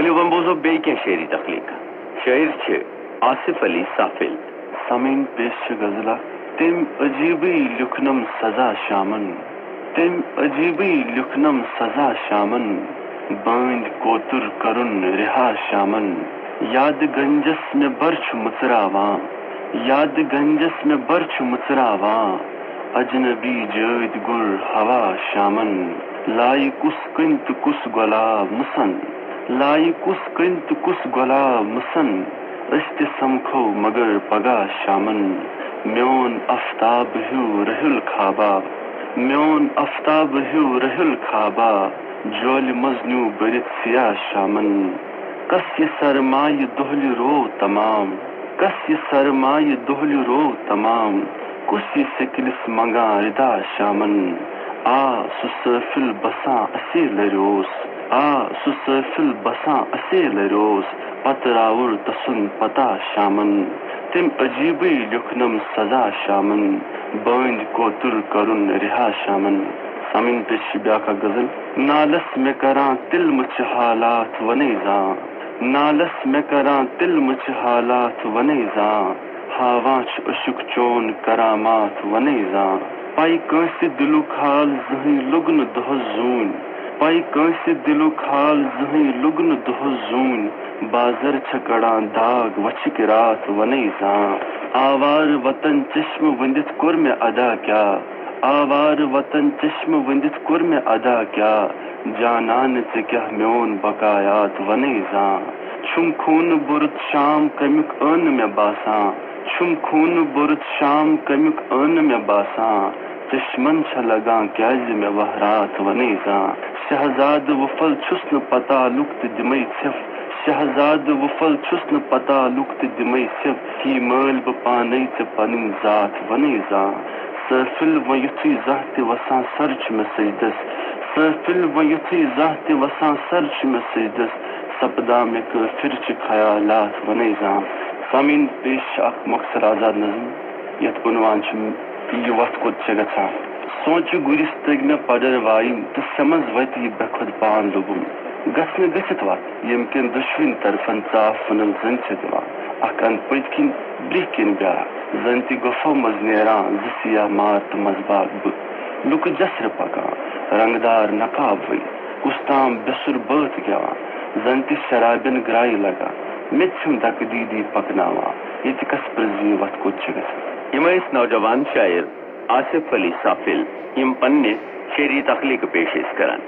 ولو ون بوزو بیٚیہِ کینٛہہ شعری تخلیق شاعر چھِ آصف علی سافل سامعین پیش چھِ غزلہ تٔمۍ عجیٖبٕے لیوٚکھنم سزا شامن تٔمۍ عجیٖبٕے لیوٚکھنم سزا شامن بٲنٛدۍ کوتُر کرُن رِہا شامن یادٕ گنجس مےٚ بر چھُ مٕژراوان یادٕ گنجس مےٚ بر چھُ مٕژراوان اجنبی جٲدۍ گُل ہوا شامن لایہِ کُس کٔنۍ تہٕ کُس گۄلاب مُسن لایہِ کُس کٔنۍ تہٕ کُس گۄلاب مُسن أسۍ تہِ سمکھو مگر پگاہ شامن میون افتاب ہیوٗ رٔحِل خوابا میون افتاب ہیوٗ رٔحِل خوابا جولہِ منٛز نیوٗ بٔرِتھ سِیاہ شامن کس یہِ سرمایہِ دۄہلہِ رو تمام کس یہِ سرمایہِ دۄہلہِ رو تمام کُس یہِ سِکلِس منگان رِدا شامن آ سُہ سٲفِل بسان اَسے لرِ اوس آ سُہ سٲفِل بسان اَسے لرِ اوس پتہٕ راوُر تسُند پتا شامن تٔمۍ عجیٖبٕے لیوٚکھنم سزا شامن بٲنٛدۍ کوتُر کرُن رِہا شامن سامعین پیش چھِ بیٛاکھ اکھ غزل نالس مےٚ کران تِلمہٕ چھِ حالات ونے زان نالس مےٚ کران تِلمہٕ چھِ حالات ونے زان ہاوان چھُ أشُک چون کرامات ونے زان پَے کٲنٛسہِ دِلُک حال زٕہٕنۍ لوٚگ نہٕ دۄہس زوٗنۍ پَے کٲنٛسہِ دِلُک حال زٕہٕنۍ لوٚگ نہٕ دۄہس زوٗنۍ بازر چھےٚ کڑان داغ وچھِکۍ راتھ ونے زان آوارٕ وطن چشمہٕ ؤنٛدِتھ کوٚر مےٚ ادا کیٛاہ آوارٕ وطن چشمہٕ ؤنٛدِتھ کوٚر مےٚ ادا کیٛاہ جانانہٕ ژےٚ کیٛاہ میون بقایات ونے زان چھُم خوٗنہٕ بوٚرُتھ شام کمیُک ٲن نہٕ مےٚ باسان چھُم خوٗنہٕ بوٚرُتھ شام کمیُک ٲن نہٕ مےٚ باسان چشمن چھےٚ لگان کیٛازِ مےٚ وہرات ونے زان شہزادٕ وُفل چھُس نہٕ پتالُک تہٕ دِمے ژھٮ۪ف شہزادٕ وُفل چھُس نہٕ پتالُک تہٕ دِمے ژھٮ۪ف ہی مٲلۍ بہٕ پانے ژےٚ پنٕنۍ ذات ونے زان سٲفِل وۄنۍ یُتھُے زانٛہہ تہِ وسان سر چھُ مےٚ سجدس سٲفِل وۄنۍ یُتھُے زانٛہہ تہِ وسان سر چھُ مےٚ سجدس سپدان مےٚ کٲفِر چھِ خیالات ونے زان سامعین پیش چھِ اکھ مۄخصر آزاد نظم یتھ عنوان چھُ یہِ وتھ کوٚت چھےٚ گژھان سونٛچہِ گُرِس تٔگۍ مےٚ پڈر وایِنۍ تہٕ سٮ۪منٛز وتہِ یہِ بے خود پان لوٚبُم گژھِ نہٕ گٔژھِتھ وتھ ییٚمہِ کِنۍ دۄشوٕنۍ طرفن ژاف وٕنل زن چھِ دِوان اکھ اند پٔتۍ کِنۍ برٛونٛہہ کِنۍ بیٛاکھ زن تہِ گۄفو منٛز نیران زٕ سِیاہ مار تہٕ منٛزباگ بہٕ لُکہٕ جسرٕ پکان رنگدار نقاب ؤلۍ کُس تام بےٚسُر بٲتھ گٮ۪وان زن تہِ شرابٮ۪ن گرایہِ لگان مےٚ تہِ چھُم دکہٕ دیٖدی پکناوان ییٚتہِ کس پرٛزِ یہِ وتھ کوٚت چھِ گژھان یِم ٲسۍ نوجوان شاعر آصف علی سافل یِم پننہِ شعری تخلیق پیش ٲسۍ کران